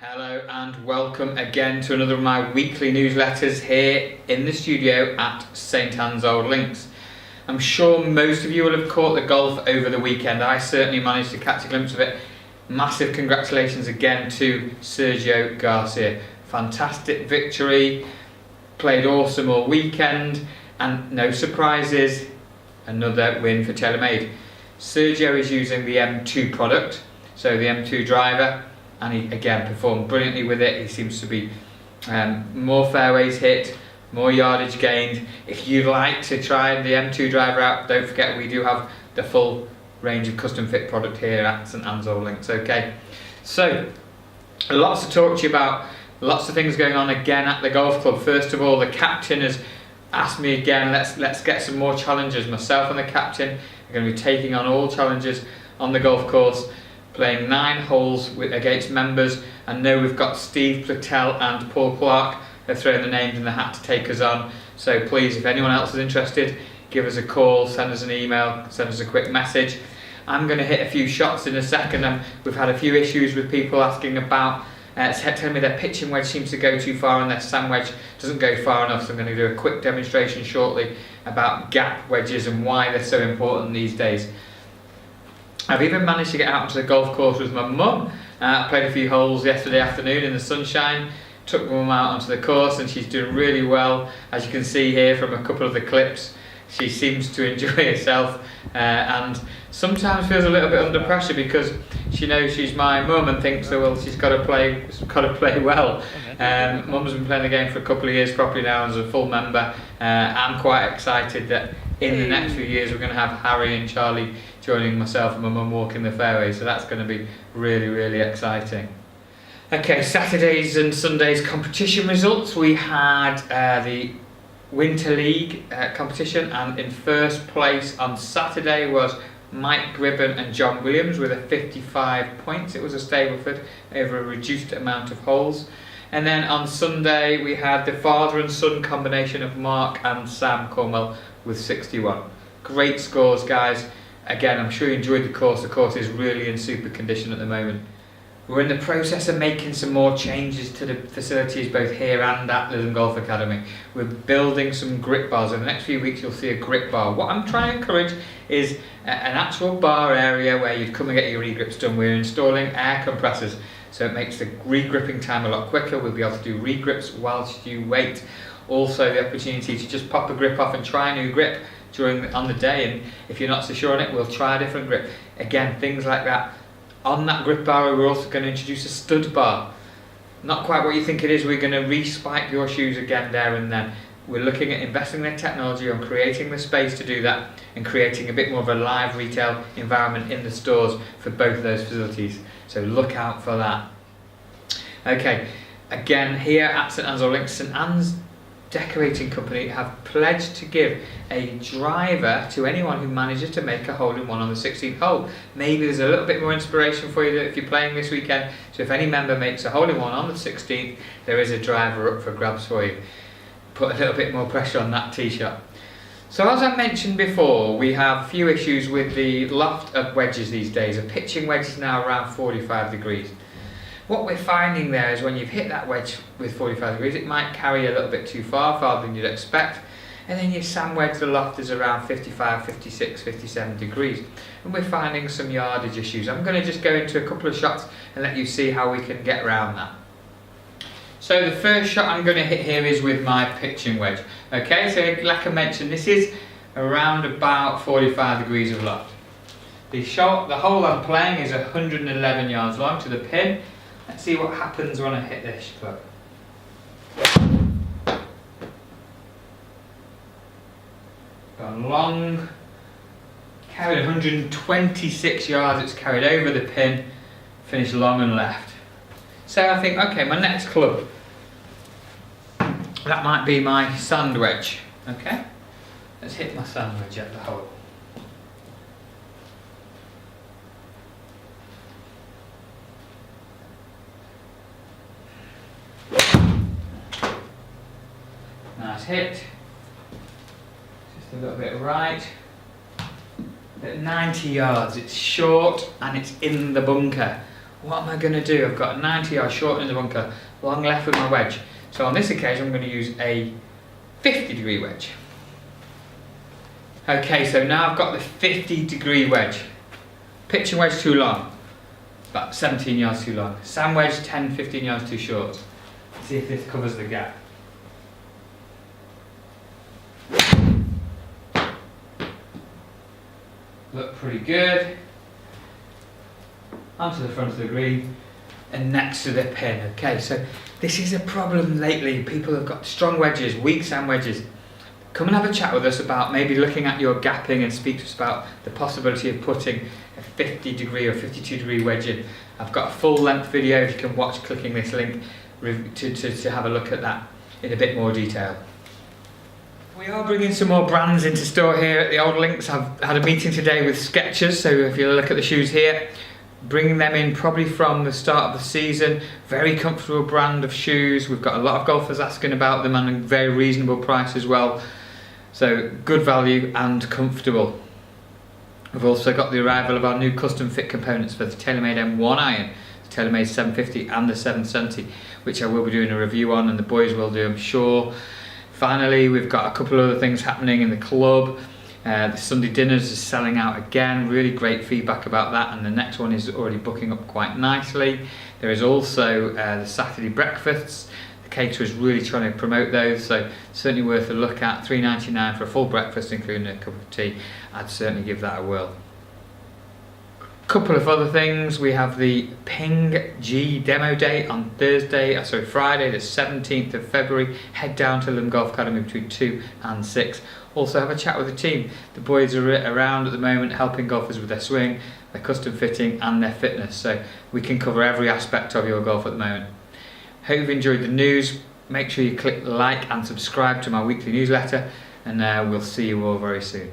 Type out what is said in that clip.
Hello and welcome again to another of my weekly newsletters here in the studio at St Anne's Old Links. I'm sure most of you will have caught the golf over the weekend. I certainly managed to catch a glimpse of it. Massive congratulations again to Sergio Garcia. Fantastic victory, played awesome all weekend, and no surprises, another win for TAYLORMADE. Sergio is using the M2 product, so the M2 driver, and he again performed brilliantly with it. He seems to be more fairways hit, more yardage gained. If you'd like to try the M2 driver out, don't forget we do have the full range of custom fit product here at St Anne's Old Links. Okay, so lots to talk to you about, lots of things going on again at the golf club. First of all, the captain has asked me again, let's get some more challenges. Myself and the captain are going to be taking on all challenges on the golf course, playing 9 holes against members. I know we've got Steve Platel and Paul Clark have thrown the names in the hat to take us on, so please, if anyone else is interested, give us a call, send us an email, send us a quick message. I'm going to hit a few shots in a second. We've had a few issues with people asking about telling me their pitching wedge seems to go too far and their sand wedge doesn't go far enough, so I'm going to do a quick demonstration shortly about gap wedges and why they're so important these days. I've even managed to get out onto the golf course with my mum. I played a few holes yesterday afternoon in the sunshine, took my mum out onto the course, and she's doing really well. As you can see here from a couple of the clips, she seems to enjoy herself and sometimes feels a little bit under pressure because she knows she's my mum and thinks that, well, she's got to play well. Mum's been playing the game for a couple of years properly now as a full member. I'm quite excited that in the next few years we're going to have Harry and Charlie joining myself and my mum walking the fairway, so that's going to be really, really exciting. Okay, Saturdays and Sundays competition results. We had the Winter League competition, and in first place on Saturday was Mike Gribben and John Williams with a 55 points. It was a Stableford over a reduced amount of holes. And then on Sunday we had the father and son combination of Mark and Sam CORNWELL with 61. Great scores, guys. Again, I'm sure you enjoyed the course. The course is really in super condition at the moment. We're in the process of making some more changes to the facilities both here and at Lytham Golf Academy. We're building some grip bars. In the next few weeks you'll see a grip bar. What I'm trying to encourage is an actual bar area where you'd come and get your re-grips done. We're installing air compressors, so it makes the re-gripping time a lot quicker. We'll be able to do re-grips whilst you wait. Also the opportunity to just pop a grip off and try a new grip on the day, and if you're not so sure on it, we'll try a different grip. Again, things like that. On that grip bar we're also going to introduce a stud bar. Not quite what you think it is. We're going to re-spike your shoes again there and then. We're looking at investing in the technology on creating the space to do that and creating a bit more of a live retail environment in the stores for both of those facilities, so look out for that. Okay, again here at St Anne's Old Links, St Anne's Decorating Company have pledged to give a driver to anyone who manages to make a hole-in-one on the 16th hole. Maybe there's a little bit more inspiration for you if you're playing this weekend. So if any member makes a hole-in-one on the 16th, there is a driver up for grabs for you. Put a little bit more pressure on that tee shot. So as I mentioned before, we have a few issues with the loft of wedges these days. A pitching wedge is now around 45 degrees. What we're finding there is when you've hit that wedge with 45 degrees, it might carry a little bit too far, farther than you'd expect. And then your sand wedge, the loft is around 55, 56, 57 degrees. And we're finding some yardage issues. I'm going to just go into a couple of shots and let you see how we can get around that. So the first shot I'm going to hit here is with my pitching wedge. Okay, so like I mentioned, this is around about 45 degrees of loft. The hole I'm playing is 111 yards long to the pin. Let's see what happens when I hit this club. Gone long, carried 126 yards, it's carried over the pin, finished long and left. So I think, okay, my next club, that might be my sand wedge. Okay, let's hit my sand wedge at the hole. Nice hit, just a little bit right, at 90 yards, it's short and it's in the bunker. what am I going to do? I've got a 90 yard short in the bunker, long left with my wedge. So on this occasion I'm going to use a 50-degree wedge. Okay, so now I've got the 50-degree wedge. Pitching wedge too long, about 17 yards too long. Sand wedge 10-15 yards too short. Let's see if this covers the gap. Look pretty good. Onto the front of the green and next to the pin. Okay, so this is a problem lately. People have got strong wedges, weak sand wedges. Come and have a chat with us about maybe looking at your gapping and speak to us about the possibility of putting a 50-degree or 52-degree wedge in. I've got a full length video if you can watch clicking this link to have a look at that in a bit more detail. We are bringing some more brands into store here at the Old Links. I've had a meeting today with Skechers, so if you look at the shoes here, bringing them in probably from the start of the season. Very comfortable brand of shoes. We've got a lot of golfers asking about them and a very reasonable price as well. So good value and comfortable. We've also got the arrival of our new custom fit components for the TAYLORMADE M1 iron, the TAYLORMADE 750 and the 770, which I will be doing a review on and the boys will do, I'm sure. Finally, we've got a couple of other things happening in the club. The Sunday dinners is selling out again, really great feedback about that, and the next one is already booking up quite nicely. There is also the Saturday breakfasts. The caterer is really trying to promote those, so certainly worth a look at. $3.99 for a full breakfast including a cup of tea. I'd certainly give that a whirl. Couple of other things. We have the Ping G demo day on Friday the 17th of February. Head down to London Golf Academy between 2 and 6. Also have a chat with the team. The boys are around at the moment helping golfers with their swing, their custom fitting and their fitness, so we can cover every aspect of your golf at the moment. Hope you've enjoyed the news. Make sure you click like and subscribe to my weekly newsletter, and we'll see you all very soon.